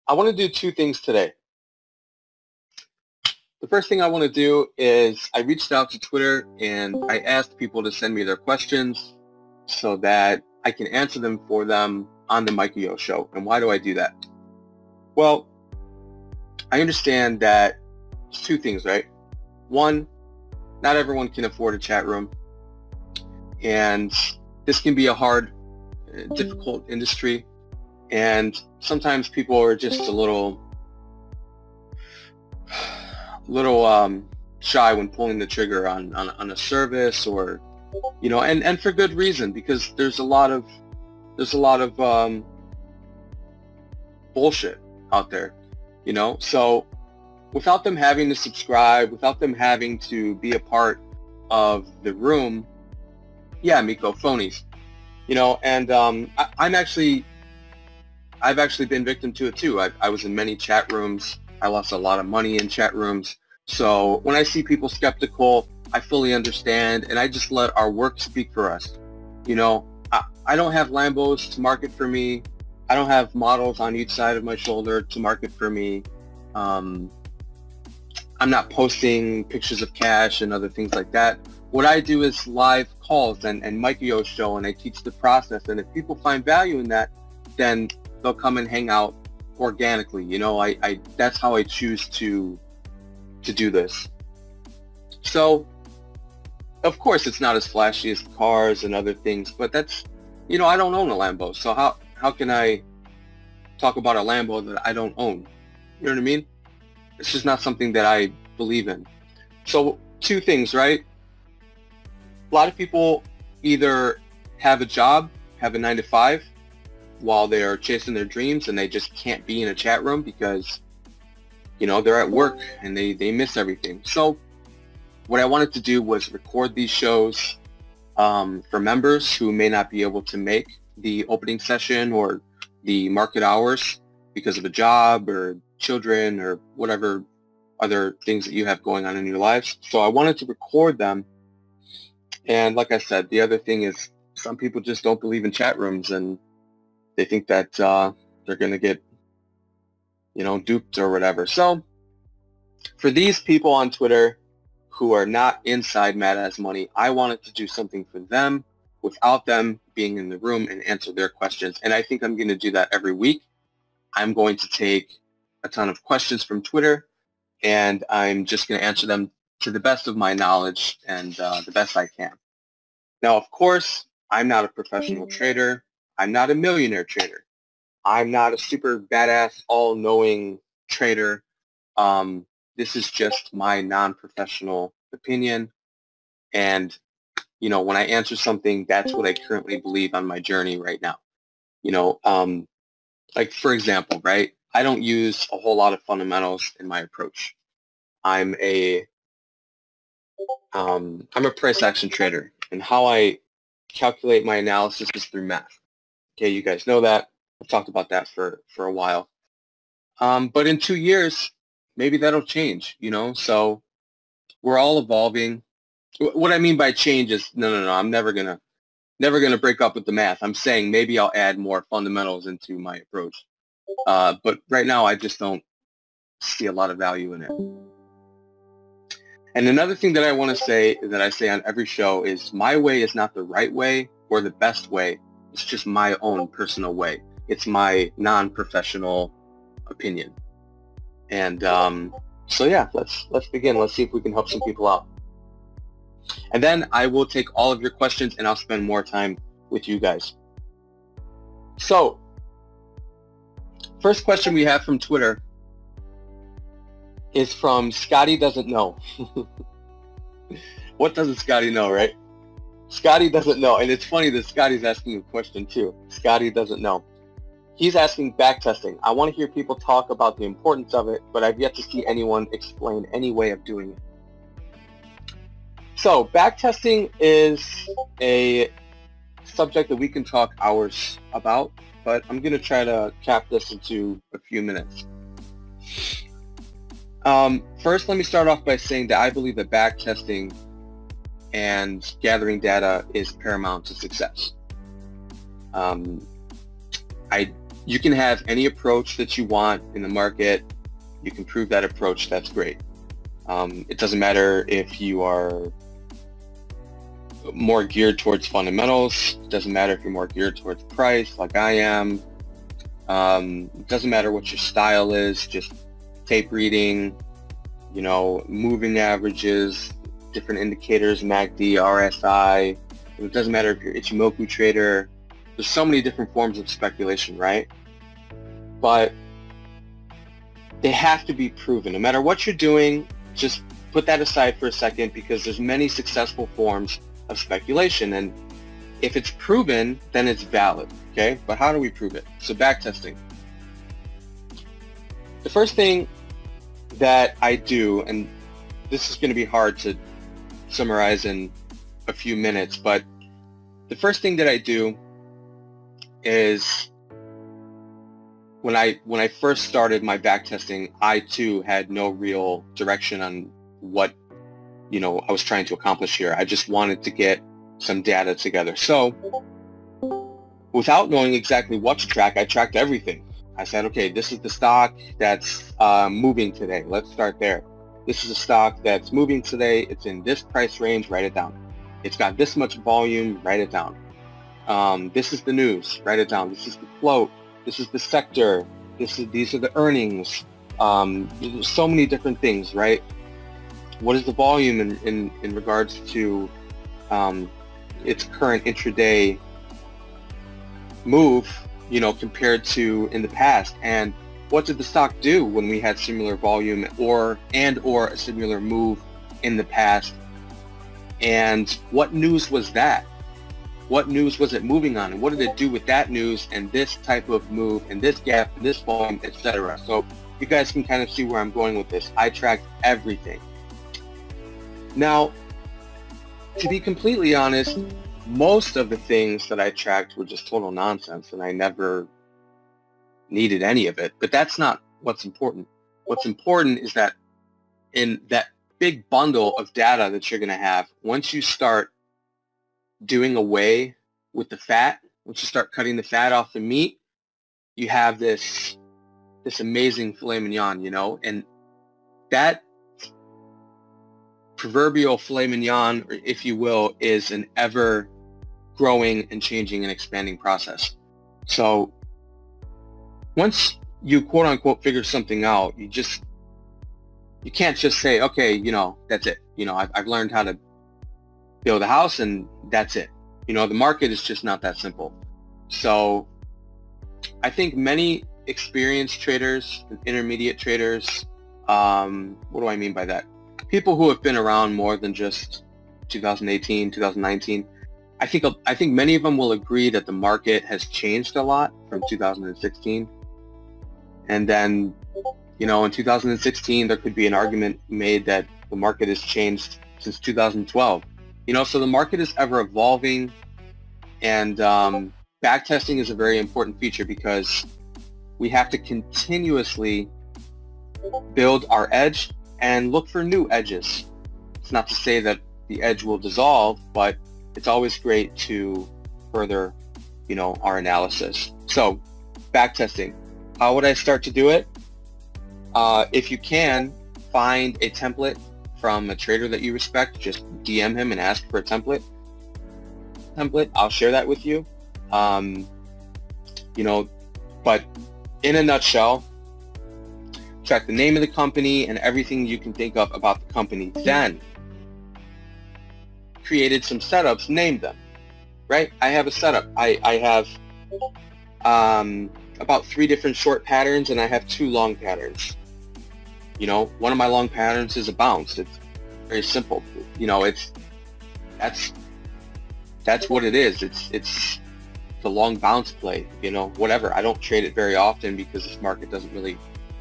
I want to do two things today. The first thing I want to do is I reached out to Twitter and I asked people to send me their questions so that I can answer them for them on the Micah Yo Show. And why do I do that? Well, I understand that it's two things, right? One, not everyone can afford a chat room. And this can be a hard, difficult industry. And sometimes people are just a little shy when pulling the trigger on a service, or and for good reason, because there's a lot of bullshit out there, so without them having to subscribe, without them having to be a part of the room, yeah, Miko, phonies, and I've actually been victim to it too. I was in many chat rooms. I lost a lot of money in chat rooms. So when I see people skeptical, I fully understand, and I just let our work speak for us. I don't have Lambos to market for me. I don't have models on each side of my shoulder to market for me. I'm not posting pictures of cash and other things like that. What I do is live calls and Micah Yo Show, and I teach the process. And if people find value in that, then they'll come and hang out organically. That's how I choose to do this. So of course it's not as flashy as cars and other things, but that's, I don't own a Lambo, so how can I talk about a Lambo that I don't own? You know what I mean? It's just not something that I believe in. So two things, right? A lot of people either have a job, have a 9-to-5 while they're chasing their dreams, and they just can't be in a chat room because they're at work and they miss everything. So what I wanted to do was record these shows for members who may not be able to make the opening session or the market hours because of a job or children or whatever other things that you have going on in your lives. So I wanted to record them. And like I said, the other thing is some people just don't believe in chat rooms, and they think that they're going to get duped or whatever. So for these people on Twitter who are not inside Mad Ass Money, I wanted to do something for them without them being in the room and answer their questions. And I think I'm going to do that every week. I'm going to take a ton of questions from Twitter, and I'm just going to answer them to the best of my knowledge and the best I can. Now, of course, I'm not a professional trader. I'm not a millionaire trader. I'm not a super badass, all-knowing trader. This is just my non-professional opinion. And, when I answer something, that's what I currently believe on my journey right now. Like, for example, right? I don't use a whole lot of fundamentals in my approach. I'm a price action trader, and how I calculate my analysis is through math. Okay, you guys know that. I've talked about that for a while. But in 2 years, maybe that'll change, so we're all evolving. What I mean by change is, no, I'm never gonna break up with the math. I'm saying maybe I'll add more fundamentals into my approach. But right now, I just don't see a lot of value in it. And another thing that I want to say, that I say on every show, is my way is not the right way or the best way. It's just my own personal way. It's my non-professional opinion. And so yeah, let's begin. Let's see if we can help some people out. And then I will take all of your questions, and I'll spend more time with you guys. So, first question we have from Twitter is from Scotty Doesn't Know. What doesn't Scotty know, right? Scotty doesn't know, and it's funny that Scotty's asking a question too. Scotty doesn't know. He's asking backtesting. I want to hear people talk about the importance of it, but I've yet to see anyone explain any way of doing it. So backtesting is a subject that we can talk hours about, but I'm going to try to cap this into a few minutes. First, let me start off by saying that I believe that backtesting and gathering data is paramount to success. I You can have any approach that you want in the market. You can prove that approach, that's great. It doesn't matter if you are more geared towards fundamentals. It doesn't matter if you're more geared towards price, like I am. It doesn't matter what your style is, just tape reading, you know, moving averages, different indicators, MACD, RSI. It doesn't matter if you're Ichimoku trader. There's so many different forms of speculation, right? But they have to be proven. No matter what you're doing, just put that aside for a second, because there's many successful forms of speculation, and if it's proven, then it's valid, okay? But how do we prove it? So backtesting. The first thing that I do, and this is going to be hard to summarize in a few minutes, but the first thing that I do is when I first started my backtesting, I too had no real direction on what, you know, I was trying to accomplish here. I just wanted to get some data together. So without knowing exactly what to track, I tracked everything. I said, okay, this is the stock that's moving today. Let's start there. This is a stock that's moving today. It's in this price range. Write it down. It's got this much volume. Write it down. This is the news. Write it down. This is the float. This is the sector. These are the earnings. There's so many different things, right? What is the volume in regards to its current intraday move, you know, compared to in the past? And what did the stock do when we had similar volume or a similar move in the past? And what news was that? What news was it moving on? And what did it do with that news and this type of move and this gap and this volume, etc.? So you guys can kind of see where I'm going with this. I tracked everything. Now, to be completely honest, most of the things that I tracked were just total nonsense, and I never needed any of it. But that's not what's important. What's important is that in that big bundle of data that you're going to have, once you start doing away with the fat, once you start cutting the fat off the meat, you have this amazing filet mignon, you know, and that proverbial filet mignon, or if you will, is an ever growing and changing and expanding process. So once you quote unquote figure something out, you can't just say, okay, you know, that's it. You know, I've learned how to build a house and that's it. You know, the market is just not that simple. So I think many experienced traders and intermediate traders, what do I mean by that? People who have been around more than just 2018, 2019, I think many of them will agree that the market has changed a lot from 2016. And then, you know, in 2016, there could be an argument made that the market has changed since 2012. You know, so the market is ever evolving, and backtesting is a very important feature because we have to continuously build our edge and look for new edges. It's not to say that the edge will dissolve, but it's always great to further, you know, our analysis. So backtesting, how would I start to do it? If you can, find a template from a trader that you respect. Just DM him and ask for a template. I'll share that with you. You know, but in a nutshell, track the name of the company and everything you can think of about the company. Then created some setups, named them, right? I have a setup. I have about 3 different short patterns, and I have 2 long patterns. You know, one of my long patterns is a bounce. It's very simple. You know, that's what it is. It's the long bounce play, you know, whatever. I don't trade it very often because this market doesn't really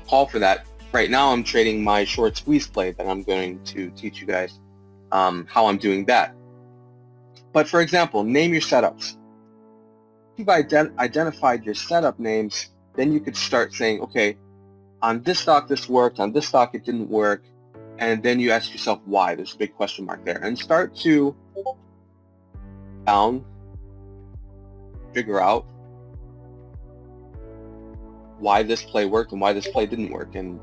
call for that. Right now I'm trading my short squeeze play that I'm going to teach you guys how I'm doing that. But for example, name your setups. If you've identified your setup names, then you could start saying, okay, on this stock this worked, on this stock it didn't work, and then you ask yourself why. There's a big question mark there, and start to figure out why this play worked and why this play didn't work. And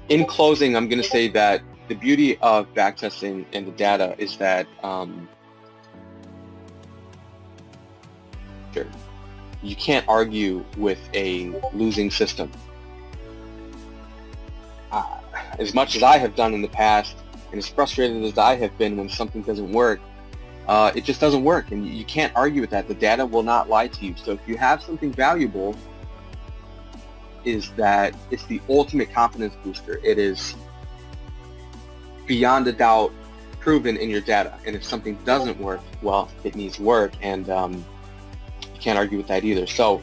in closing, I'm going to say that the beauty of backtesting and the data is that you can't argue with a losing system. As much as I have done in the past, and as frustrated as I have been when something doesn't work, it just doesn't work, and you can't argue with that. The data will not lie to you. So if you have something valuable, is that it's the ultimate confidence booster. It is beyond a doubt proven in your data. And if something doesn't work, well, it needs work, and you can't argue with that either. So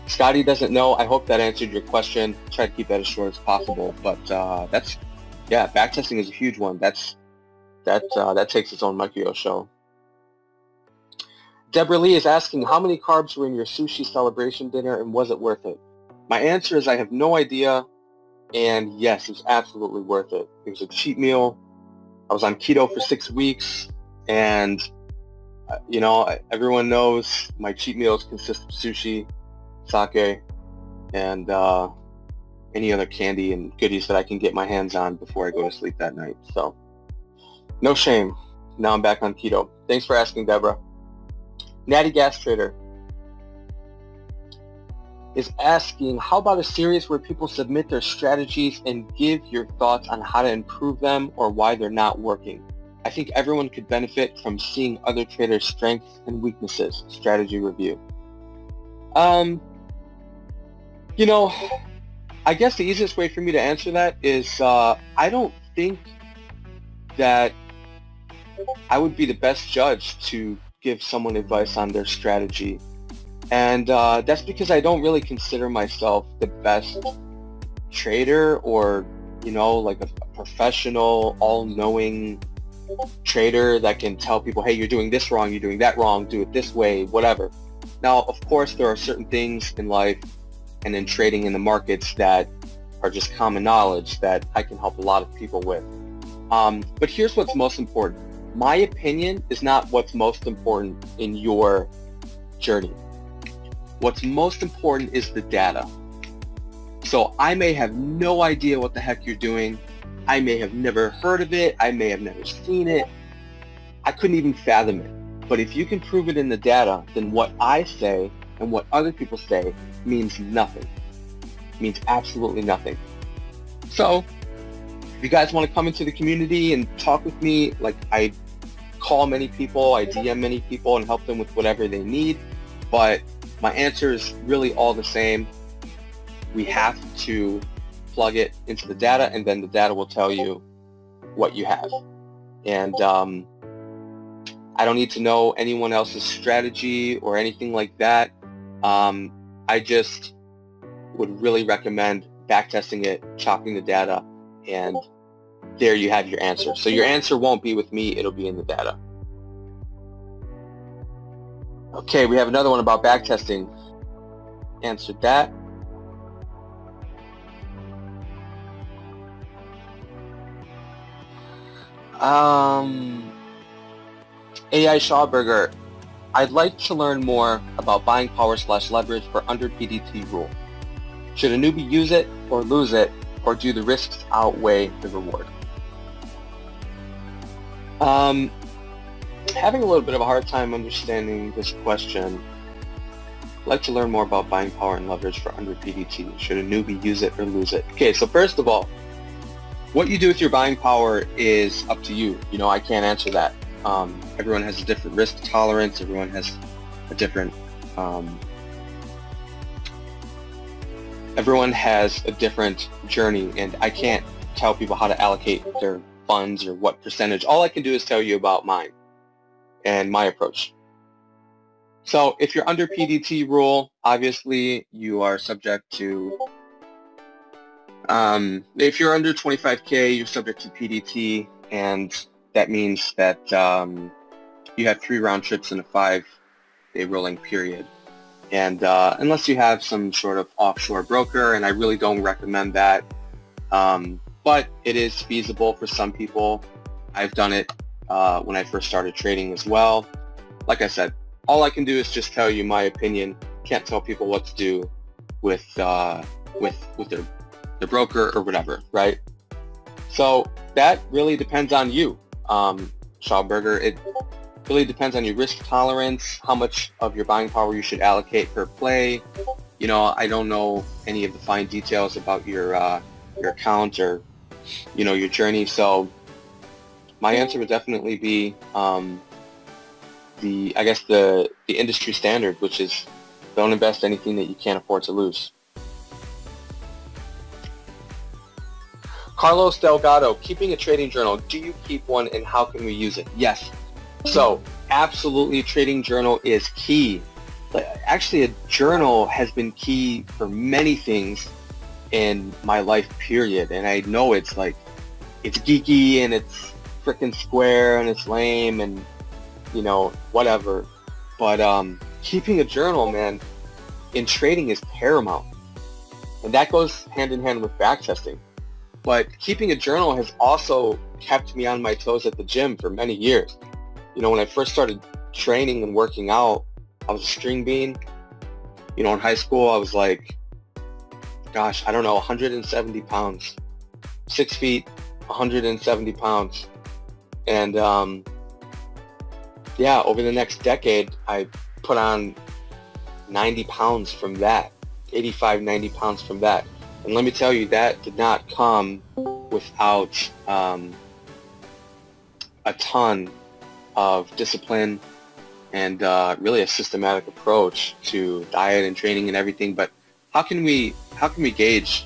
Scotty doesn't know. I hope that answered your question. Try to keep that as short as possible. But that's, yeah, backtesting is a huge one. That takes its own Micah Yo Show. Deborah Lee is asking, how many carbs were in your sushi celebration dinner, and was it worth it? My answer is I have no idea, and yes, it was absolutely worth it. It was a cheat meal. I was on keto for 6 weeks, and you know, everyone knows my cheat meals consist of sushi, sake, and any other candy and goodies that I can get my hands on before I go to sleep that night. So no shame. Now I'm back on keto. Thanks for asking, Deborah. Natty Gas Trader is asking, how about a series where people submit their strategies and give your thoughts on how to improve them or why they're not working? I think everyone could benefit from seeing other traders' strengths and weaknesses. Strategy review. You know, I guess the easiest way for me to answer that is I don't think that I would be the best judge to give someone advice on their strategy. And that's because I don't really consider myself the best trader, or, you know, like a professional, all-knowing trader that can tell people, hey, you're doing this wrong, you're doing that wrong, do it this way, whatever. Now, of course, there are certain things in life and in trading in the markets that are just common knowledge that I can help a lot of people with. But here's what's most important. My opinion is not what's most important in your journey. What's most important is the data. So I may have no idea what the heck you're doing. I may have never heard of it. I may have never seen it. I couldn't even fathom it. But if you can prove it in the data, then what I say and what other people say means nothing. It means absolutely nothing. So if you guys want to come into the community and talk with me, like, I call many people, I DM many people and help them with whatever they need. But my answer is really all the same. We have to plug it into the data, and then the data will tell you what you have. And I don't need to know anyone else's strategy or anything like that. I just would really recommend backtesting it, chopping the data, and there you have your answer. So your answer won't be with me, it'll be in the data. Okay, we have another one about backtesting. Answered that. AI Schauberger, I'd like to learn more about buying power / leverage for under PDT rule. Should a newbie use it or lose it, or do the risks outweigh the reward? Having a little bit of a hard time understanding this question. I'd like to learn more about buying power and leverage for under PDT. Should a newbie use it or lose it? Okay, so first of all, what you do with your buying power is up to you. You know, I can't answer that. Everyone has a different risk tolerance. Everyone has a different journey, and I can't tell people how to allocate their funds or what percentage. All I can do is tell you about mine and my approach. So if you're under PDT rule, obviously you are subject to, if you're under 25K, you're subject to PDT, and that means that you have 3 round trips in a 5-day rolling period. And unless you have some sort of offshore broker, and I really don't recommend that, but it is feasible for some people. I've done it when I first started trading as well. Like I said, all I can do is just tell you my opinion. can't tell people what to do with their broker or whatever, right? So that really depends on you, Schauberger. It really depends on your risk tolerance, how much of your buying power you should allocate per play. You know, I don't know any of the fine details about your account or, you know, your journey. So my answer would definitely be the industry standard, which is don't invest anything that you can't afford to lose. Carlos Delgado, keeping a trading journal. Do you keep one, and how can we use it? Yes. So absolutely, trading journal is key. Actually, a journal has been key for many things in my life, period. And I know it's geeky and it's freaking square and it's lame and, you know, whatever. But keeping a journal, man, in trading is paramount. And that goes hand in hand with backtesting. But keeping a journal has also kept me on my toes at the gym for many years. You know, when I first started training and working out, I was a string bean. You know, in high school, I was like, gosh, I don't know, 170 pounds. 6 feet, 170 pounds. And yeah, over the next decade, I put on 90 pounds from that, 85, 90 pounds from that. And let me tell you, that did not come without a ton of discipline and really a systematic approach to diet and training and everything. But how can we gauge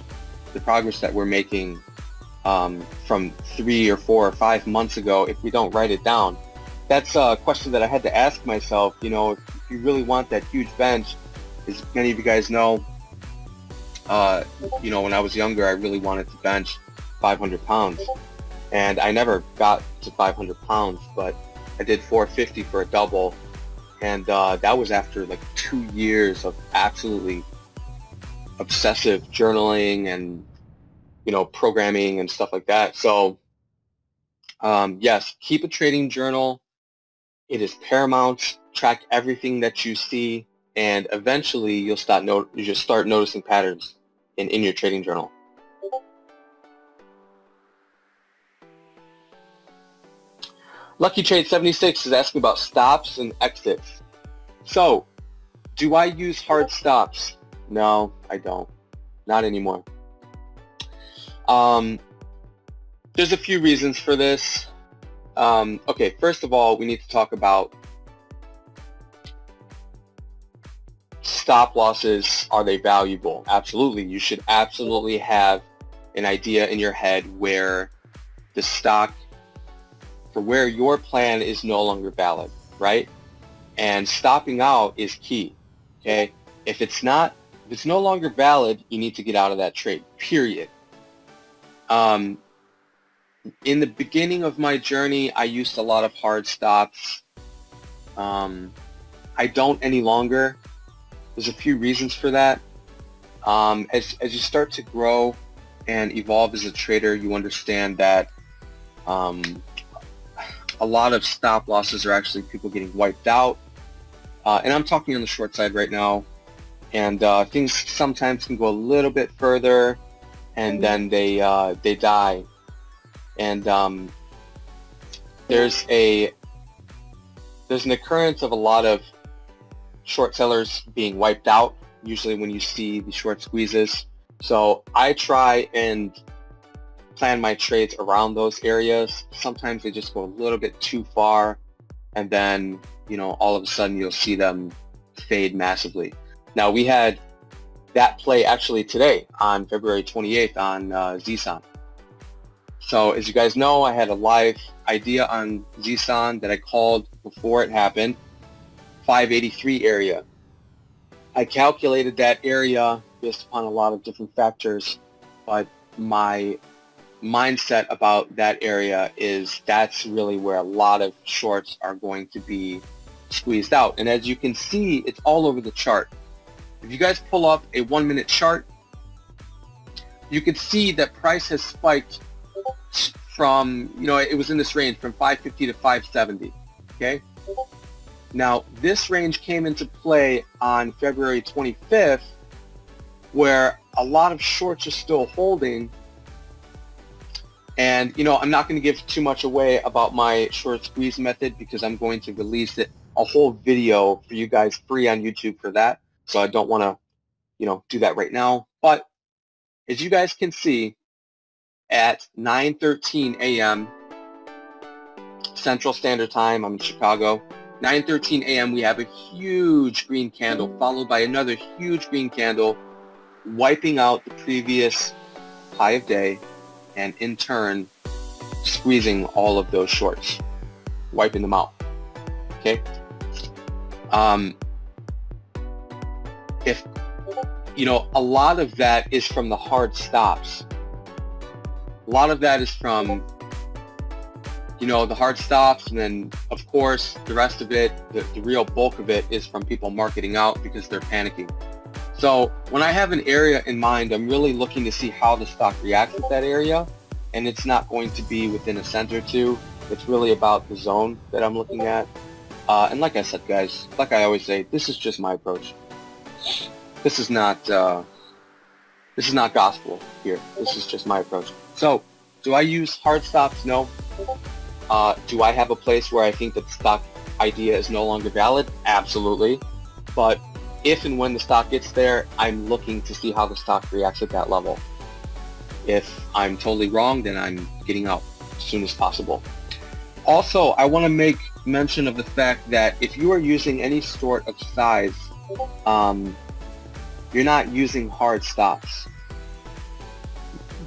the progress that we're making from 3 or 4 or 5 months ago if we don't write it down? That's a question that I had to ask myself. You know, if you really want that huge bench, as many of you guys know, you know, when I was younger, I really wanted to bench 500 pounds. And I never got to 500 pounds, but I did 450 for a double. And that was after like 2 years of absolutely obsessive journaling and, you know, programming and stuff like that. So yes, keep a trading journal. It is paramount. Track everything that you see, and eventually you'll start noticing patterns in your trading journal. Lucky Trade 76 is asking about stops and exits. So, do I use hard stops? No, I don't. Not anymore. There's a few reasons for this. Okay, first of all, we need to talk about stop losses. Are they valuable? Absolutely. You should absolutely have an idea in your head where the stock, for where your plan is no longer valid, right? And stopping out is key, okay? If it's no longer valid, you need to get out of that trade, period. In the beginning of my journey, I used a lot of hard stops. I don't any longer. There's a few reasons for that. As you start to grow and evolve as a trader, you understand that a lot of stop losses are actually people getting wiped out. And I'm talking on the short side right now. And things sometimes can go a little bit further, and then they die. And there's an occurrence of a lot of short sellers being wiped out, usually when you see the short squeezes. So I try and plan my trades around those areas. Sometimes they just go a little bit too far, and then, you know, all of a sudden you'll see them fade massively. Now, we had that play actually today on February 28th on ZSON. So as you guys know, I had a live idea on ZSON that I called before it happened, 583 area. I calculated that area based upon a lot of different factors, but my mindset about that area is that's really where a lot of shorts are going to be squeezed out. And as you can see, it's all over the chart. If you guys pull up a 1-minute chart, you can see that price has spiked from, you know, it was in this range from 550 to 570, okay? Now, this range came into play on February 25th, where a lot of shorts are still holding. And, you know, I'm not going to give too much away about my short squeeze method because I'm going to release a whole video for you guys free on YouTube for that. So I don't want to, you know, do that right now. But as you guys can see, at 9:13 a.m. Central Standard Time, I'm in Chicago, 9:13 a.m. we have a huge green candle followed by another huge green candle wiping out the previous high of day and in turn squeezing all of those shorts, wiping them out. Okay? If, you know, a lot of that is from the hard stops. A lot of that is from, you know, the hard stops, and then of course the rest of it, the real bulk of it is from people marketing out because they're panicking. So when I have an area in mind, I'm really looking to see how the stock reacts with that area, and it's not going to be within a cent or two. It's really about the zone that I'm looking at. And like I said, guys, like I always say, this is just my approach. This is not gospel here. This is just my approach. So, do I use hard stops? No. Do I have a place where I think that the stock idea is no longer valid? Absolutely. But if and when the stock gets there, I'm looking to see how the stock reacts at that level. If I'm totally wrong, then I'm getting out as soon as possible. Also, I want to make mention of the fact that if you are using any sort of size, you're not using hard stops,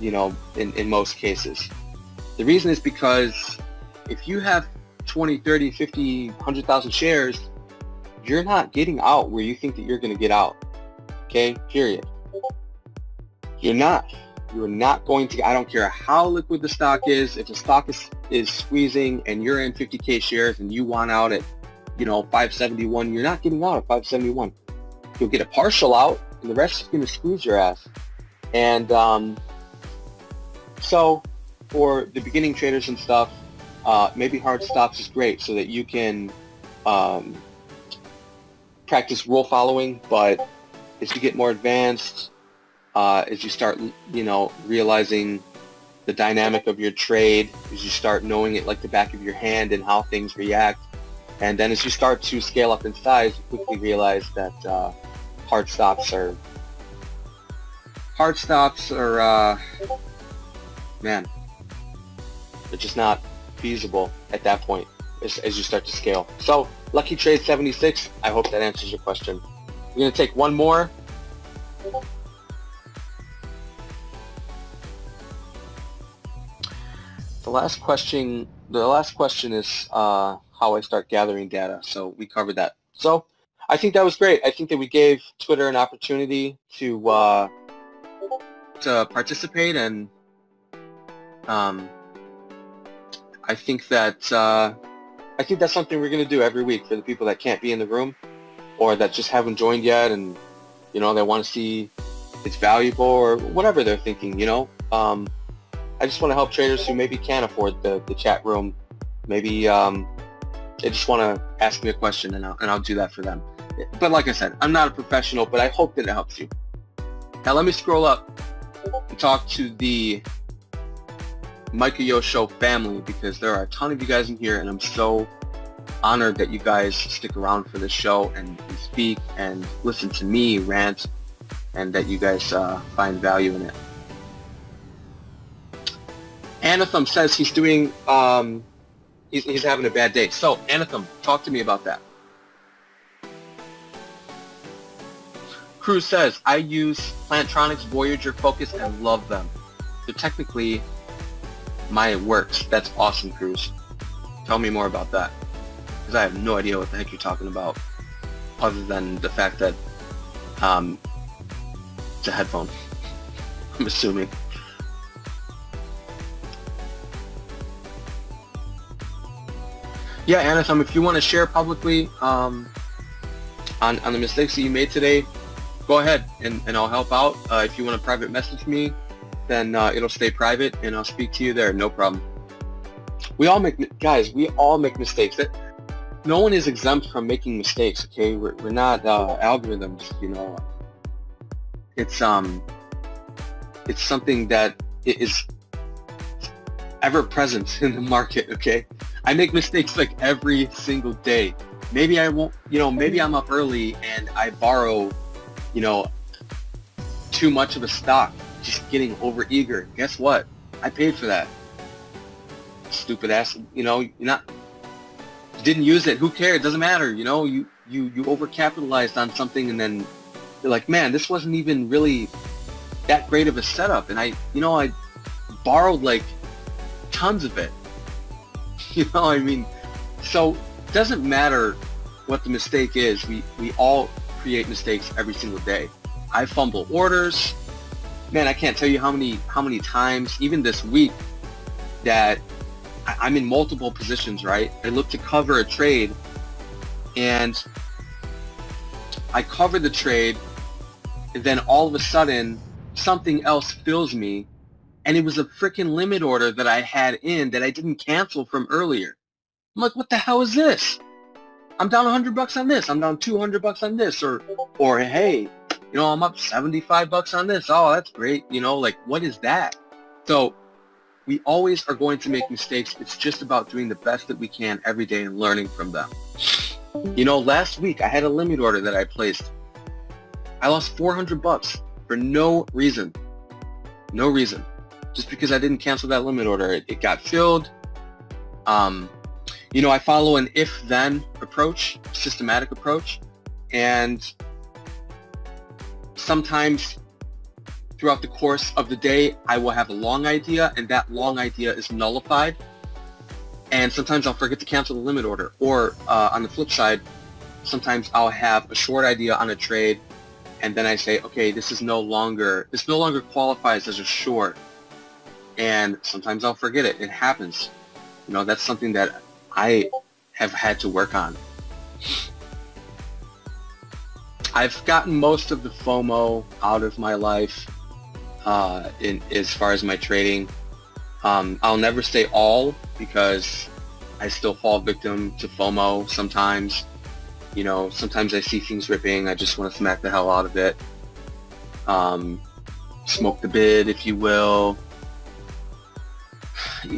you know, in most cases. The reason is because if you have 20, 30, 50, 100,000 shares, you're not getting out where you think that you're going to get out. Okay, period. You're not. You're not going to. I don't care how liquid the stock is. If the stock is squeezing and you're in 50K shares and you want out at, you know, 571, you're not getting out at 571. You'll get a partial out, and the rest is going to squeeze your ass. And so for the beginning traders and stuff, maybe hard stops is great so that you can practice rule following. But as you get more advanced, as you start, you know, realizing the dynamic of your trade, as you start knowing it like the back of your hand and how things react, and then as you start to scale up in size, you quickly realize that hard stops are man, they're just not feasible at that point as you start to scale. So lucky trade 76. I hope that answers your question. We're going to take one more. The last question is how I start gathering data. So we covered that. So I think that was great. I think that we gave Twitter an opportunity to participate, and I think that's something we're going to do every week for the people that can't be in the room or that just haven't joined yet, and you know, they want to see it's valuable or whatever they're thinking. You know, I just want to help traders who maybe can't afford the chat room. Maybe they just want to ask me a question, and I'll do that for them. But like I said, I'm not a professional, but I hope that it helps you. Now let me scroll up and talk to the Micah Yo Show family, because there are a ton of you guys in here, and I'm so honored that you guys stick around for this show and speak and listen to me rant, and that you guys find value in it. Anathem says he's doing, he's having a bad day. So Anathem, talk to me about that. Cruz says, I use Plantronics, Voyager, Focus, and love them. They're technically my works. That's awesome, Cruz. Tell me more about that, because I have no idea what the heck you're talking about, other than the fact that it's a headphone, I'm assuming. Yeah, Anathem, if you want to share publicly on the mistakes that you made today, go ahead and I'll help out. If you want to private message me, then it'll stay private and I'll speak to you there, no problem. We all make, guys, we all make mistakes. no one is exempt from making mistakes, okay? We're not algorithms, you know. It's something that is ever present in the market, okay? I make mistakes like every single day. Maybe I won't, you know, maybe I'm up early and I borrow, you know, too much of a stock, just getting over eager. Guess what? I paid for that. Stupid ass, you know, you didn't use it. Who cares? It doesn't matter, you know, you overcapitalized on something and then you're like, man, this wasn't even really that great of a setup. And I borrowed like tons of it. You know, I mean, so it doesn't matter what the mistake is. We all create mistakes every single day. I fumble orders. Man, I can't tell you how many times, even this week, that I'm in multiple positions, right? I look to cover a trade and I cover the trade and then all of a sudden something else fills me, and it was a freaking limit order that I had in that I didn't cancel from earlier. I'm like, what the hell is this? I'm down $100 on this. I'm down $200 on this. Or hey, you know, I'm up $75 on this. Oh, that's great. You know, like, what is that? So we always are going to make mistakes. It's just about doing the best that we can every day and learning from them. You know, last week I had a limit order that I placed. I lost $400 for no reason. No reason. Just because I didn't cancel that limit order. It got filled. You know, I follow an if-then approach, systematic approach, and sometimes throughout the course of the day, I will have a long idea, and that long idea is nullified. And sometimes I'll forget to cancel the limit order. Or on the flip side, sometimes I'll have a short idea on a trade, and then I say, okay, this no longer qualifies as a short. And sometimes I'll forget it. It happens. You know, that's something that I have had to work on. I've gotten most of the FOMO out of my life as far as my trading. I'll never say all, because I still fall victim to FOMO sometimes. You know, sometimes I see things ripping, I just want to smack the hell out of it. Smoke the bid, if you will.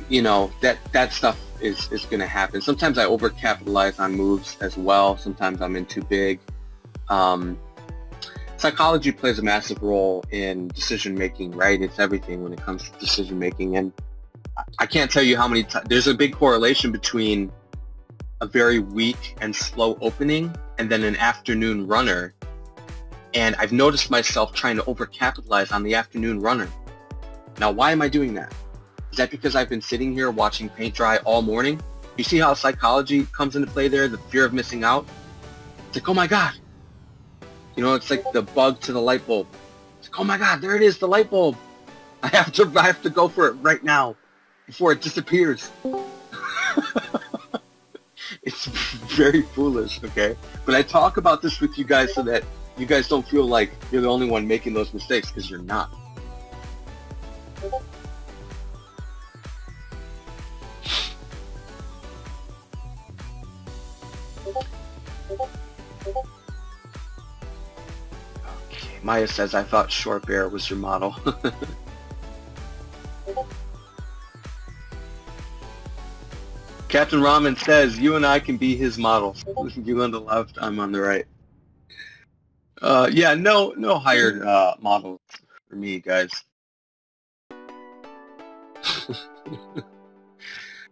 You know, that stuff is going to happen. Sometimes I overcapitalize on moves as well. Sometimes I'm in too big. Psychology plays a massive role in decision making, right? It's everything when it comes to decision making. And I can't tell you how many times. There's a big correlation between a very weak and slow opening and then an afternoon runner. And I've noticed myself trying to overcapitalize on the afternoon runner. Now, why am I doing that? Is that because I've been sitting here watching paint dry all morning? You see how psychology comes into play there, the fear of missing out? It's like, oh my God. You know, it's like the bug to the light bulb. It's like, oh my God, there it is, the light bulb. I have to go for it right now before it disappears. It's very foolish, okay? But I talk about this with you guys so that you guys don't feel like you're the only one making those mistakes, because you're not. Okay, Maya says, I thought short bear was your model. Captain Ramen says, you and I can be his models. You on the left, I'm on the right. Yeah, no hired models for me, guys.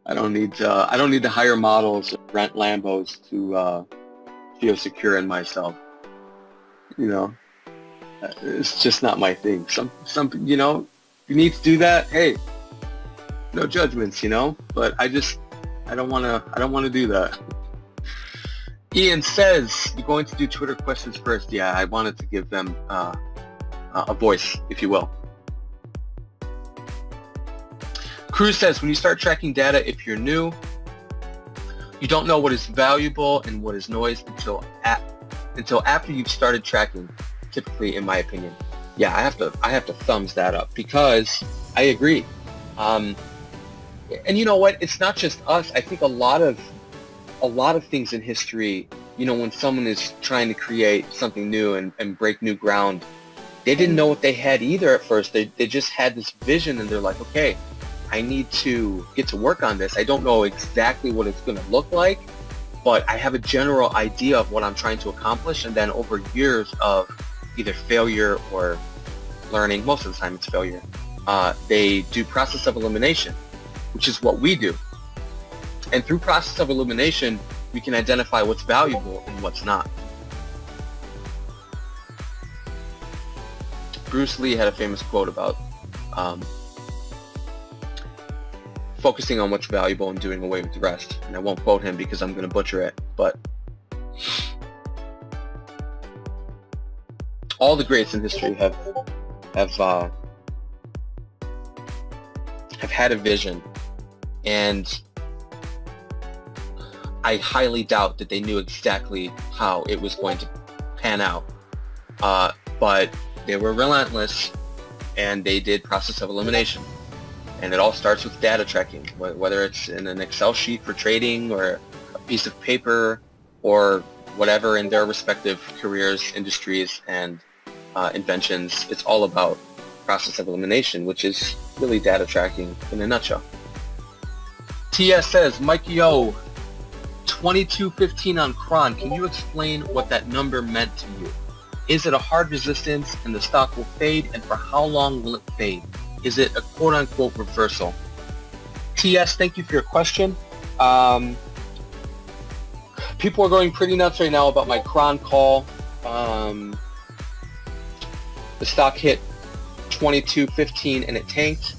I don't need to hire models or rent Lambos to feel secure in myself. You know, it's just not my thing. Some you know, if you need to do that, hey, no judgments, you know. But I don't want to do that. Ian says, you're going to do Twitter questions first. Yeah, I wanted to give them a voice, if you will. Cruz says, when you start tracking data, if you're new, you don't know what is valuable and what is noise until after you've started tracking, typically, in my opinion. Yeah, I have to thumbs that up, because I agree. And you know what? It's not just us. I think a lot of a lot of things in history, you know, when someone is trying to create something new and break new ground, they didn't know what they had either at first. They just had this vision, and they're like, okay, I need to get to work on this. I don't know exactly what it's going to look like, but I have a general idea of what I'm trying to accomplish. And then over years of either failure or learning, most of the time it's failure, they do process of elimination, which is what we do. And through process of elimination, we can identify what's valuable and what's not. Bruce Lee had a famous quote about focusing on what's valuable and doing away with the rest. And I won't quote him because I'm going to butcher it, but all the greats in history have had a vision, and I highly doubt that they knew exactly how it was going to pan out, but they were relentless, and they did process of elimination. And it all starts with data tracking, whether it's in an Excel sheet for trading or a piece of paper or whatever in their respective careers, industries, and inventions. It's all about process of elimination, which is really data tracking in a nutshell. TS says, Micah Yo, 2215 on Kron. Can you explain what that number meant to you? Is it a hard resistance and the stock will fade, and for how long will it fade? Is it a quote-unquote reversal? TS, thank you for your question. People are going pretty nuts right now about my Kron call. The stock hit 22.15 and it tanked.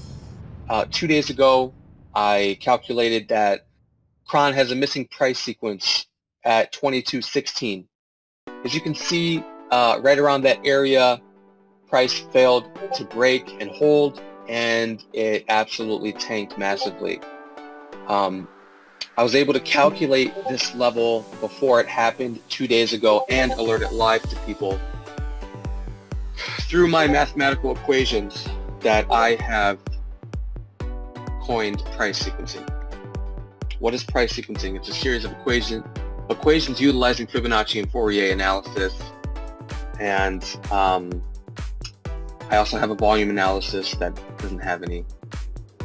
2 days ago, I calculated that Kron has a missing price sequence at 22.16. As you can see, right around that area, price failed to break and hold, and it absolutely tanked massively. I was able to calculate this level before it happened 2 days ago and alert it live to people through my mathematical equations that I have coined price sequencing. What is price sequencing? It's a series of equations utilizing Fibonacci and Fourier analysis, and I also have a volume analysis that doesn't have any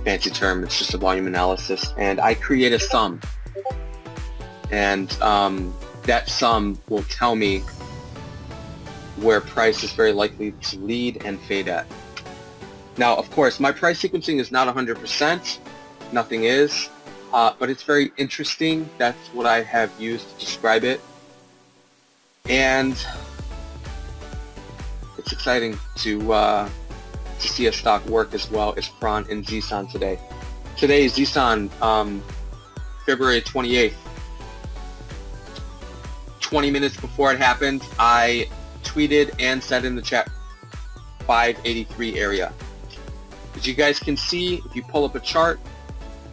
fancy term. It's just a volume analysis, and I create a sum, and that sum will tell me where price is very likely to lead and fade at. Now, of course, my price sequencing is not 100%. Nothing is, but it's very interesting. That's what I have used to describe it, and it's exciting to see a stock work as well as Kron and Zson today. Today is Zson, February 28th. 20 minutes before it happened, I tweeted and said in the chat 583 area. As you guys can see, if you pull up a chart,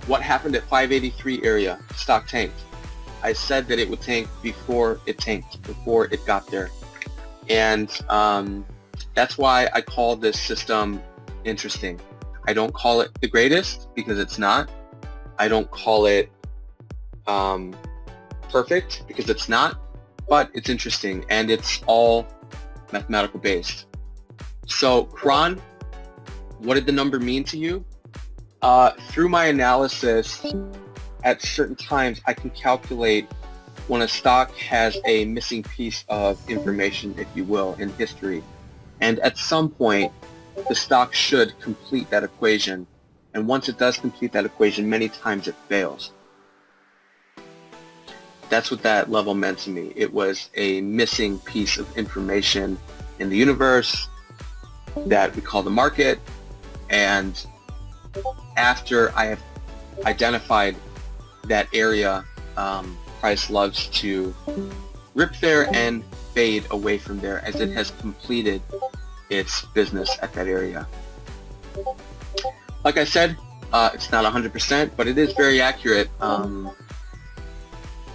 what happened at 583 area? Stock tanked. I said that it would tank before it tanked, before it got there. And that's why I call this system interesting. I don't call it the greatest because it's not. I don't call it perfect because it's not, but it's interesting, and it's all mathematical based. So Kron, what did the number mean to you? Through my analysis, at certain times I can calculate when a stock has a missing piece of information, if you will, in history. And at some point, the stock should complete that equation. And once it does complete that equation, many times it fails. That's what that level meant to me. It was a missing piece of information in the universe that we call the market. And after I have identified that area, price loves to rip there and fade away from there as it has completed its business at that area. Like I said, it's not 100%, but it is very accurate,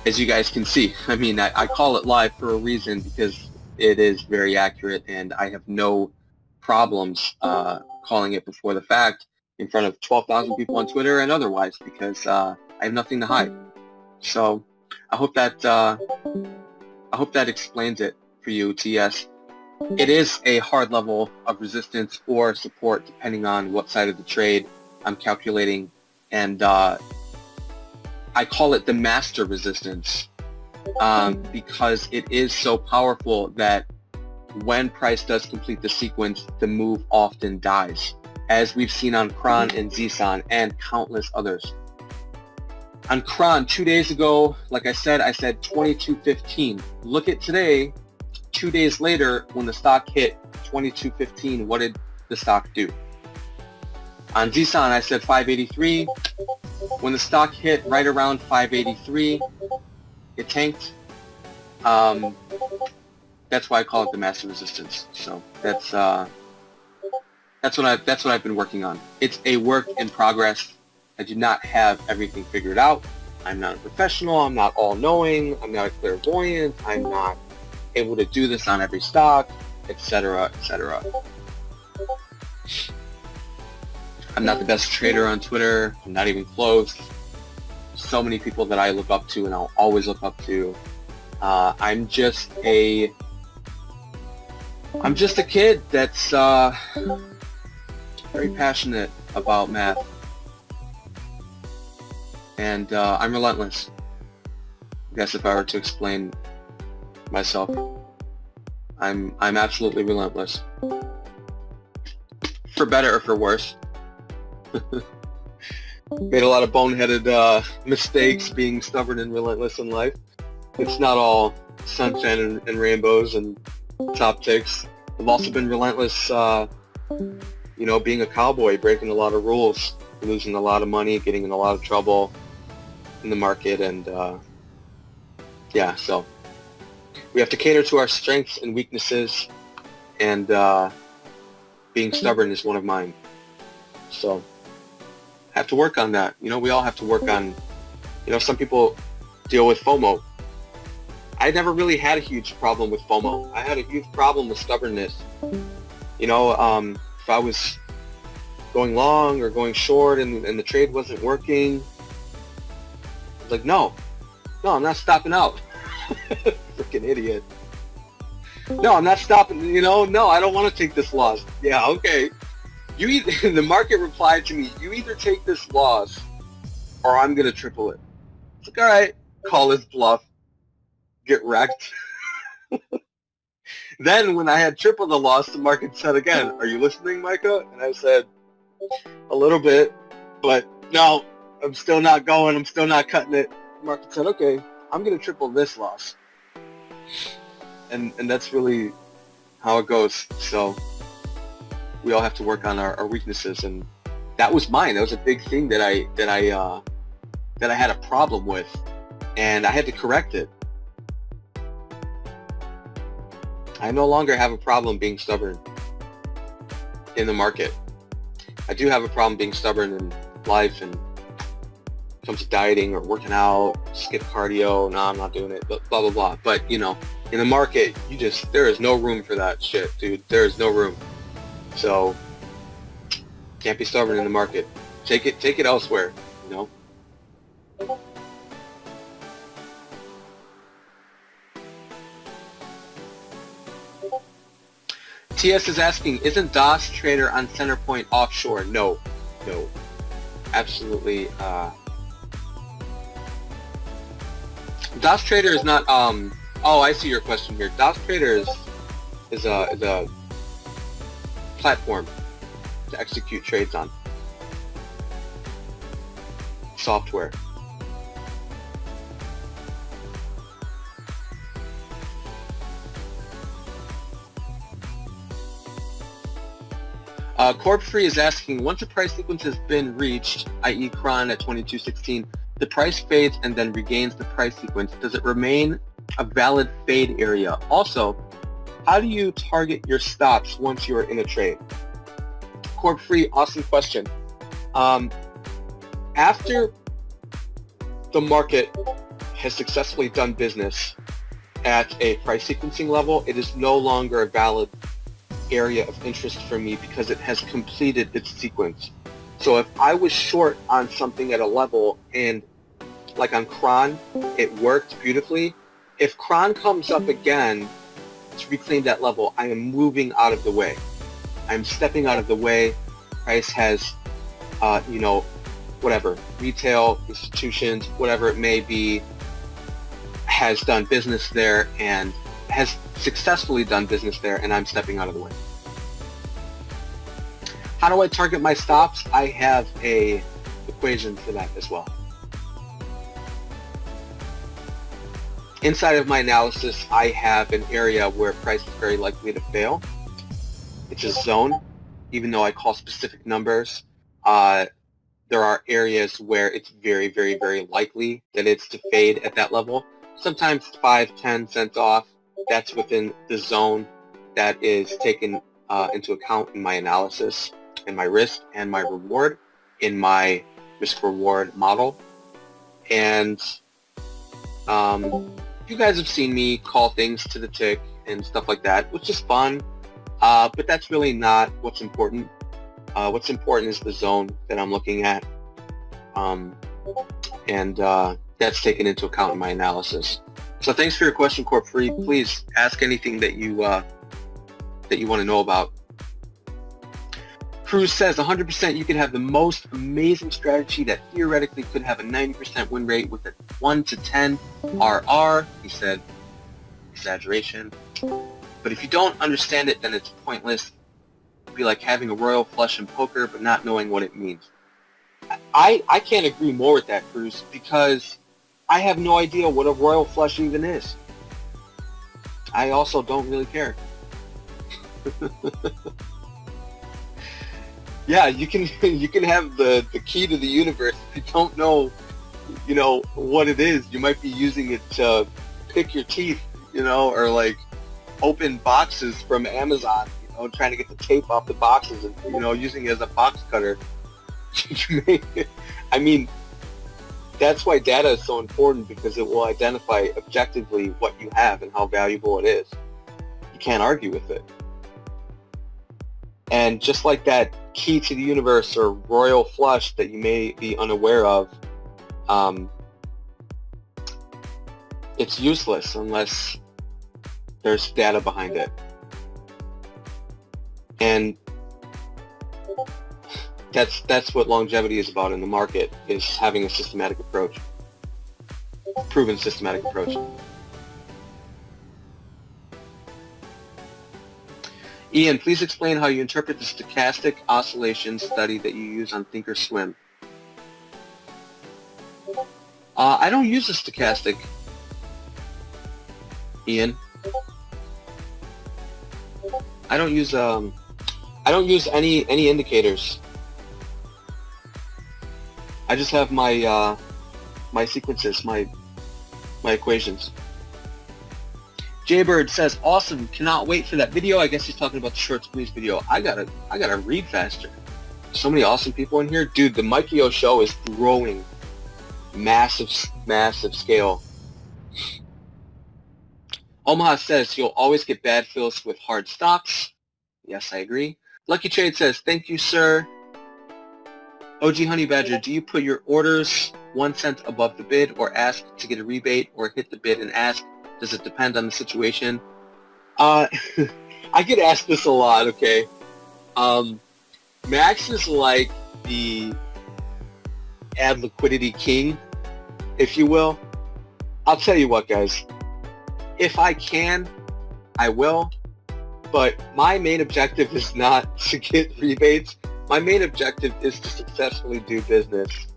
as you guys can see. I mean, I call it live for a reason because it is very accurate, and I have no problems calling it before the fact in front of 12,000 people on Twitter and otherwise, because I have nothing to hide. So I hope that explains it for you, TS. It is a hard level of resistance or support depending on what side of the trade I'm calculating, and I call it the master resistance because it is so powerful that when price does complete the sequence, the move often dies, as we've seen on Kron and Zson and countless others. On Kron 2 days ago, like I said 22.15. Look at today, 2 days later, when the stock hit 22.15, what did the stock do? On Zson, I said 583. When the stock hit right around 583, it tanked. That's why I call it the master resistance. So that's what I've been working on. It's a work in progress. I do not have everything figured out. I'm not a professional. I'm not all-knowing. I'm not a clairvoyant. I'm not able to do this on every stock, etc., etc. I'm not the best trader on Twitter. I'm not even close. So many people that I look up to and I'll always look up to. I'm just a kid that's very passionate about math, and I'm relentless. I guess if I were to explain myself, I'm absolutely relentless, for better or for worse. Made a lot of boneheaded mistakes being stubborn and relentless in life. It's not all sunshine and rainbows and top ticks. I've also been relentless, you know, being a cowboy, breaking a lot of rules, losing a lot of money, getting in a lot of trouble in the market, and yeah, so we have to cater to our strengths and weaknesses, and being stubborn is one of mine. So I have to work on that. You know, we all have to work on, you know, some people deal with FOMO. I never really had a huge problem with FOMO. I had a huge problem with stubbornness. You know, if I was going long or going short and the trade wasn't working, I was like, no, I'm not stopping out. Freaking idiot. No, I'm not stopping, you know, no, I don't want to take this loss. Yeah, okay. You either, the market replied to me, you either take this loss or I'm going to triple it. It's like, all right, call his bluff. Get wrecked. Then when I had triple the loss, the market said again, are you listening, Micah? And I said, a little bit, but no, I'm still not going. I'm still not cutting it. The market said, okay, I'm going to triple this loss. And that's really how it goes. So we all have to work on our weaknesses, and that was mine. That was a big thing that I had a problem with, and I had to correct it. I no longer have a problem being stubborn in the market. I do have a problem being stubborn in life, and when it comes to dieting or working out, skip cardio, no, I'm not doing it, blah, blah, blah. But, you know, in the market, there is no room for that shit, dude. There is no room. So, can't be stubborn in the market. Take it elsewhere, you know? TS is asking, isn't DOS Trader on Centerpoint offshore? No. Absolutely. DOS Trader is not, oh, I see your question here. DOS Trader is a platform to execute trades on. Software. Corp Free is asking, once a price sequence has been reached, i.e. Kron at 22.16, the price fades and then regains the price sequence. Does it remain a valid fade area? Also, how do you target your stops once you're in a trade? Corp Free, awesome question. After the market has successfully done business at a price sequencing level, it is no longer a valid area of interest for me because it has completed its sequence. So if I was short on something at a level and like on Kron, it worked beautifully. If Kron comes up again to reclaim that level, I am moving out of the way. I'm stepping out of the way. Price has, you know, whatever, retail, institutions, whatever it may be, has done business there and has successfully done business there, and I'm stepping out of the way. How do I target my stops? I have a equation for that as well. Inside of my analysis, I have an area where price is very likely to fail. It's a zone. Even though I call specific numbers, there are areas where it's very, very, very likely that it's to fade at that level. Sometimes 5, 10 cents off. That's within the zone that is taken into account in my analysis, and my risk and my reward in my risk-reward model. And you guys have seen me call things to the tick and stuff like that, which is fun, but that's really not what's important. What's important is the zone that I'm looking at, and that's taken into account in my analysis. So thanks for your question, Corp Free. Please ask anything that you want to know about. Cruz says 100% you can have the most amazing strategy that theoretically could have a 90% win rate with a 1 to 10 RR. He said, exaggeration. But if you don't understand it, then it's pointless. It'd be like having a royal flush in poker but not knowing what it means. I can't agree more with that, Cruz, because I have no idea what a royal flush even is. I also don't really care. Yeah, you can have the key to the universe. If you don't know, you know, what it is, you might be using it to pick your teeth, you know, or like open boxes from Amazon, you know, trying to get the tape off the boxes and, you know, using it as a box cutter. I mean, that's why data is so important, because it will identify objectively what you have and how valuable it is. You can't argue with it. And just like that key to the universe or royal flush that you may be unaware of, it's useless unless there's data behind it. And that's what longevity is about in the market, is having a systematic approach, proven systematic approach. Ian, please explain how you interpret the stochastic oscillation study that you use on Thinkorswim. I don't use a stochastic, Ian. I don't use any indicators. I just have my my sequences, my equations. Jaybird says, awesome, cannot wait for that video. I guess he's talking about the short squeeze video. I gotta read faster. So many awesome people in here. Dude, the Micah Yo Show is growing. Massive scale. Omaha says, you'll always get bad fills with hard stocks. Yes, I agree. Lucky Trade says, thank you, sir. OG Honey Badger, do you put your orders 1 cent above the bid, or ask to get a rebate, or hit the bid and ask? Does it depend on the situation? I get asked this a lot, okay? Max is like the ad liquidity king, if you will. I'll tell you what, guys. If I can, I will. But my main objective is not to get rebates. My main objective is to successfully do business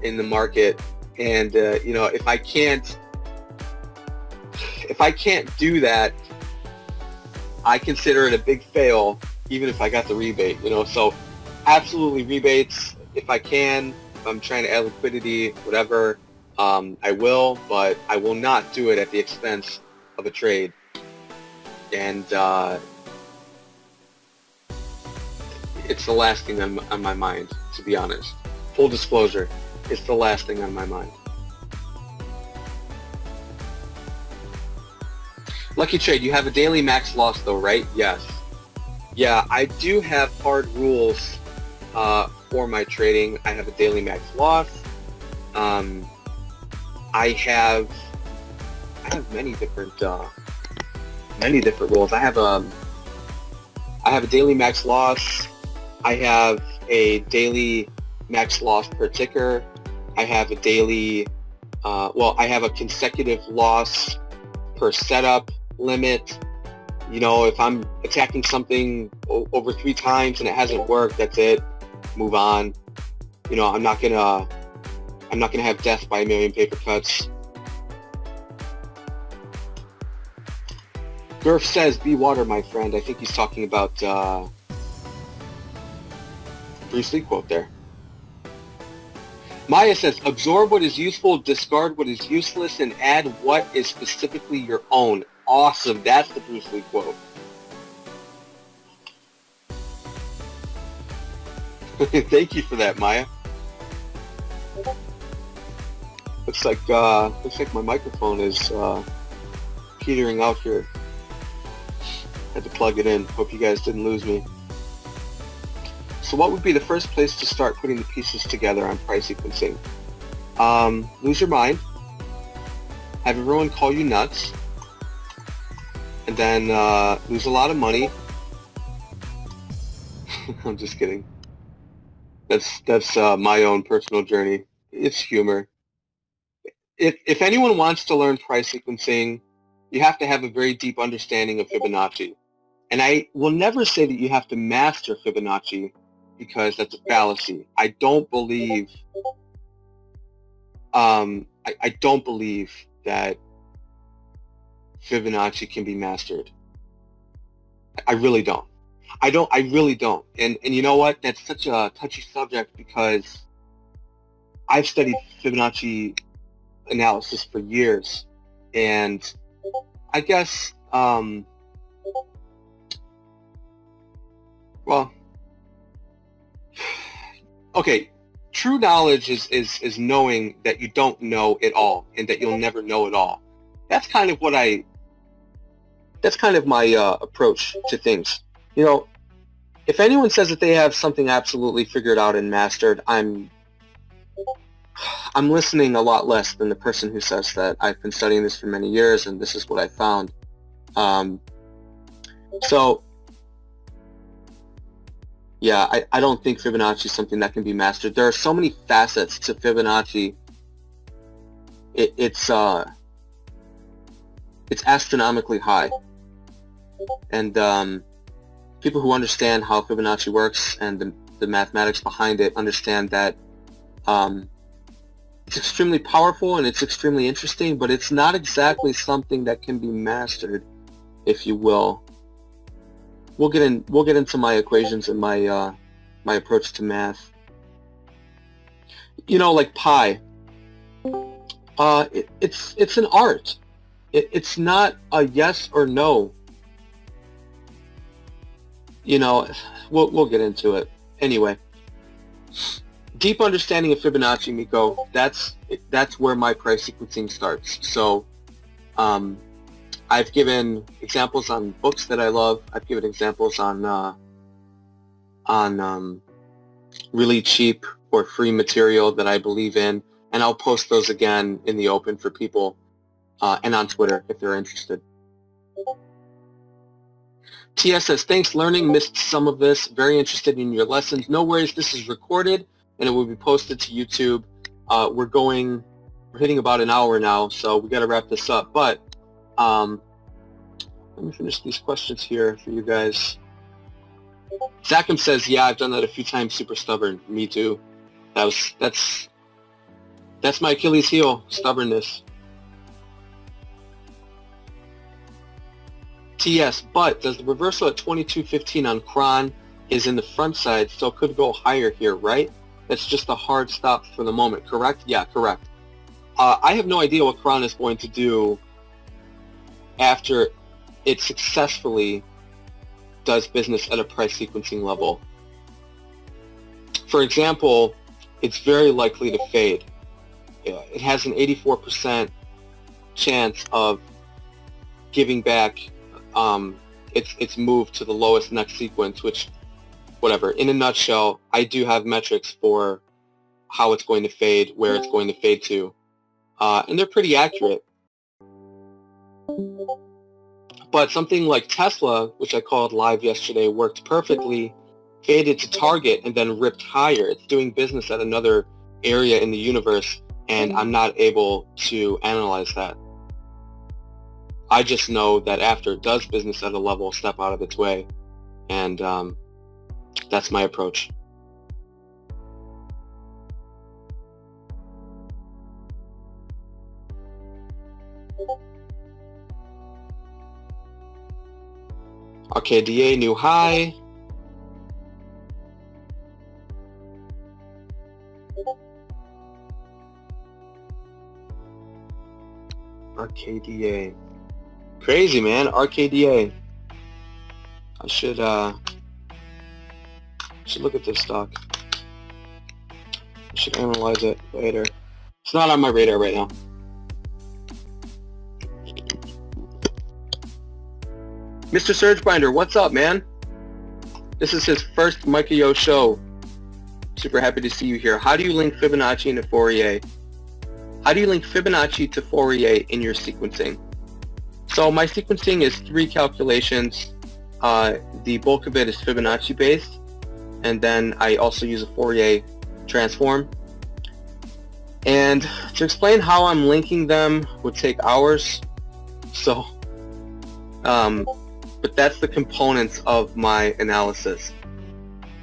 in the market. And you know, if I can't do that, I consider it a big fail, even if I got the rebate. You know, so absolutely rebates if I can. If I'm trying to add liquidity, whatever, I will, but I will not do it at the expense of a trade. And it's the last thing on my mind, to be honest. Full disclosure. It's the last thing on my mind. Lucky Trade, you have a daily max loss though, right? Yes. Yeah, I do have hard rules for my trading. I have a daily max loss. I have many different rules. I have a daily max loss. I have a daily max loss per ticker. I have a daily, I have a consecutive loss per setup limit. You know, if I'm attacking something over 3 times and it hasn't worked, that's it. Move on. You know, I'm not gonna have death by a million paper cuts. Gurf says, "Be water, my friend." I think he's talking about Bruce Lee quote there. Maya says, "Absorb what is useful, discard what is useless, and add what is specifically your own." Awesome. That's the Bruce Lee quote. Thank you for that, Maya. Looks like my microphone is petering out here. Had to plug it in. Hope you guys didn't lose me. So what would be the first place to start putting the pieces together on price sequencing? Lose your mind. Have everyone call you nuts. And then lose a lot of money. I'm just kidding. That's my own personal journey. It's humor. If anyone wants to learn price sequencing, you have to have a very deep understanding of Fibonacci. And I will never say that you have to master Fibonacci, because that's a fallacy. I don't believe I don't believe that Fibonacci can be mastered. I really don't. I really don't. And you know what? That's such a touchy subject, because I've studied Fibonacci analysis for years, and I guess okay, true knowledge is knowing that you don't know it all and that you'll never know it all. That's kind of my approach to things. You know, if anyone says that they have something absolutely figured out and mastered, I'm listening a lot less than the person who says that I've been studying this for many years and this is what I found. So yeah, I don't think Fibonacci is something that can be mastered. There are so many facets to Fibonacci. It's astronomically high. And people who understand how Fibonacci works and the mathematics behind it understand that it's extremely powerful and it's extremely interesting, but it's not exactly something that can be mastered, if you will. We'll get into my equations and my approach to math. You know, like pi. It's an art. It's not a yes or no. You know, we'll get into it. Anyway, deep understanding of Fibonacci, Miko. That's where my price sequencing starts. So, I've given examples on books that I love. I've given examples on really cheap or free material that I believe in, and I'll post those again in the open for people, and on Twitter if they're interested. TS says, "Thanks, learning. Missed some of this. Very interested in your lessons. No worries. This is recorded and it will be posted to YouTube." We're hitting about an hour now, so we got to wrap this up. But let me finish these questions here for you guys. Zacham says, "Yeah, I've done that a few times. Super stubborn." Me too. That's my Achilles heel, stubbornness. TS, but does the reversal at 22.15 on Cron is in the front side, so it could go higher here, right? That's just a hard stop for the moment, correct? Yeah, correct. I have no idea what Cron is going to do after it successfully does business at a price sequencing level. For example, it's very likely to fade. It has an 84% chance of giving back its move to the lowest next sequence, which, whatever. In a nutshell, I do have metrics for how it's going to fade, where it's going to fade to. And they're pretty accurate. But something like Tesla, which I called live yesterday, worked perfectly, faded to target, and then ripped higher. It's doing business at another area in the universe, and I'm not able to analyze that. I just know that after it does business at a level, step out of its way. And that's my approach. RKDA new high. RKDA. Crazy, man. RKDA. I should look at this stock. I should analyze it later. It's not on my radar right now. Mr. Surgebinder, what's up, man? This is his first Micah Yo Show. Super happy to see you here. How do you link Fibonacci into Fourier? How do you link Fibonacci to Fourier in your sequencing? So my sequencing is 3 calculations. The bulk of it is Fibonacci based, and then I also use a Fourier transform. And to explain how I'm linking them would take hours. So, but that's the components of my analysis.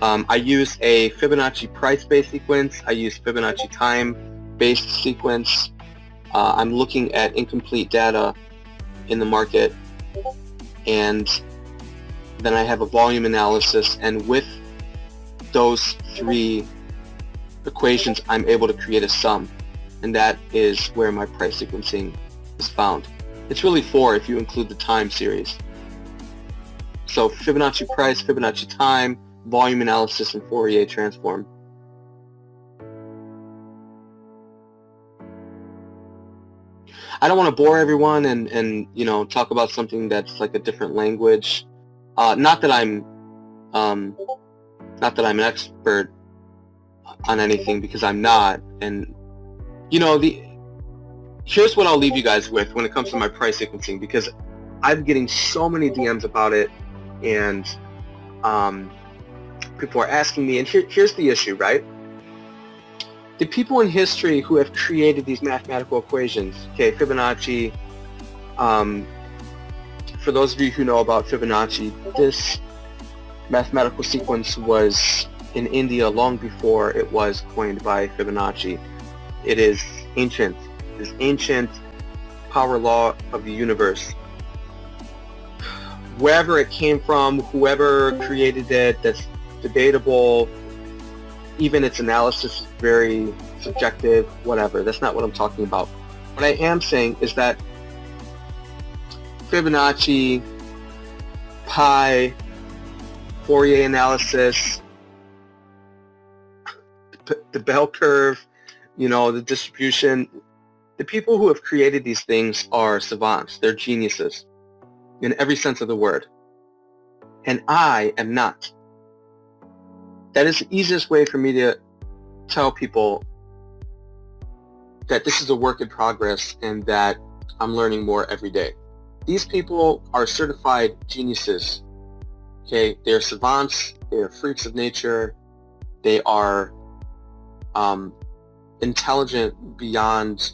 I use a Fibonacci price-based sequence. I use Fibonacci time-based sequence. I'm looking at incomplete data in the market, and then I have a volume analysis, and with those 3 equations I'm able to create a sum, and that is where my price sequencing is found. It's really 4 if you include the time series. So Fibonacci price, Fibonacci time, volume analysis, and Fourier transform. I don't want to bore everyone and you know, talk about something that's like a different language. Not that I'm an expert on anything, because I'm not. And you know, here's what I'll leave you guys with when it comes to my price sequencing, because I'm getting so many DMs about it, and people are asking me, and here's the issue, right? The people in history who have created these mathematical equations, okay, Fibonacci, for those of you who know about Fibonacci, this mathematical sequence was in India long before it was coined by Fibonacci. It is ancient. It is ancient power law of the universe. Wherever it came from, whoever created it, that's debatable. Even its analysis is very subjective, whatever. That's not what I'm talking about. What I am saying is that Fibonacci, pi, Fourier analysis, the bell curve, you know, the distribution, the people who have created these things are savants. They're geniuses in every sense of the word. And I am not. That is the easiest way for me to tell people that this is a work in progress and that I'm learning more every day. These people are certified geniuses. Okay, they're savants, they're freaks of nature, they are intelligent beyond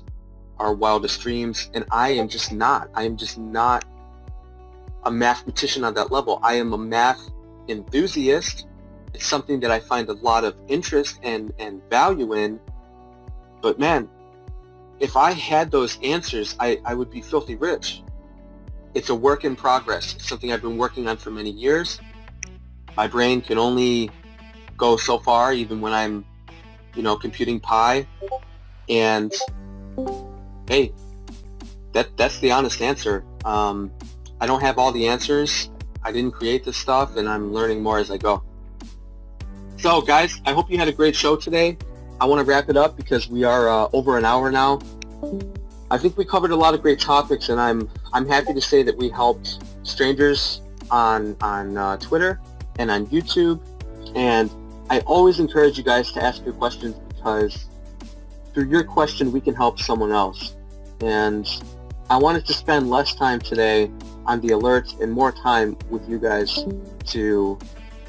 our wildest dreams, and I am just not. I am just not a mathematician on that level. I am a math enthusiast. It's something that I find a lot of interest and value in, but man, if I had those answers, I would be filthy rich. It's a work in progress. It's something I've been working on for many years. My brain can only go so far, even when I'm, you know, computing pi. And hey, that's the honest answer. I don't have all the answers. I didn't create this stuff, and I'm learning more as I go. So guys, I hope you had a great show today. I want to wrap it up because we are over an hour now. I think we covered a lot of great topics, and I'm happy to say that we helped strangers on Twitter and on YouTube. And I always encourage you guys to ask your questions, because through your question we can help someone else. And I wanted to spend less time today on the alerts and more time with you guys to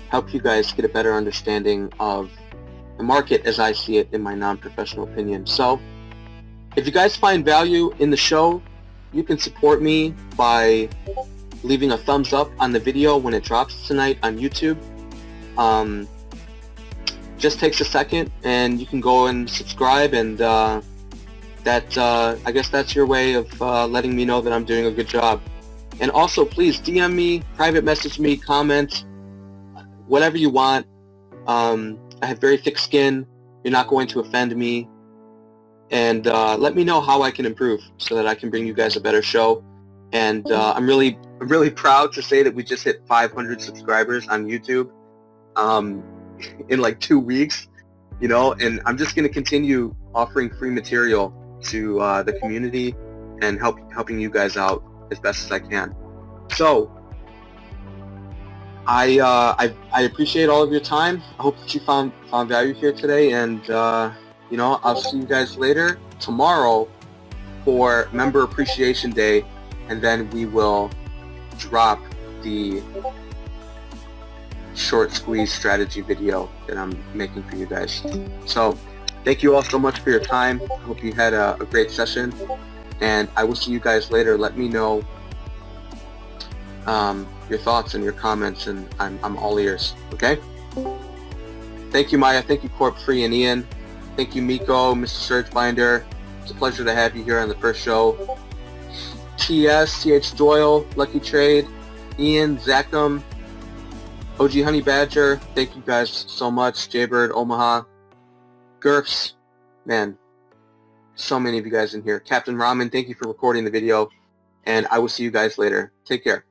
help you guys get a better understanding of the market as I see it in my non-professional opinion. So if you guys find value in the show, you can support me by leaving a thumbs up on the video when it drops tonight on YouTube. Just takes a second, and you can go and subscribe, and I guess that's your way of letting me know that I'm doing a good job. And also, please DM me, private message me, comment, whatever you want. I have very thick skin. You're not going to offend me. And let me know how I can improve so that I can bring you guys a better show. And I'm really proud to say that we just hit 500 subscribers on YouTube in like 2 weeks, you know, and I'm just going to continue offering free material to the community and helping you guys out as best as I can. So I appreciate all of your time. I hope that you found value here today, and you know, I'll see you guys later tomorrow for Member Appreciation Day, and then we will drop the short squeeze strategy video that I'm making for you guys. So thank you all so much for your time. I hope you had a great session, and I will see you guys later. Let me know your thoughts and your comments, and I'm all ears. Okay? Thank you, Maya. Thank you, Corp Free and Ian. Thank you, Miko, Mr. Surgebinder. It's a pleasure to have you here on the first show. TS, TH Doyle, Lucky Trade, Ian, Zachem, OG Honey Badger. Thank you guys so much. Jaybird, Omaha, Gurfs. Man, so many of you guys in here. Captain Ramen, thank you for recording the video, and I will see you guys later. Take care.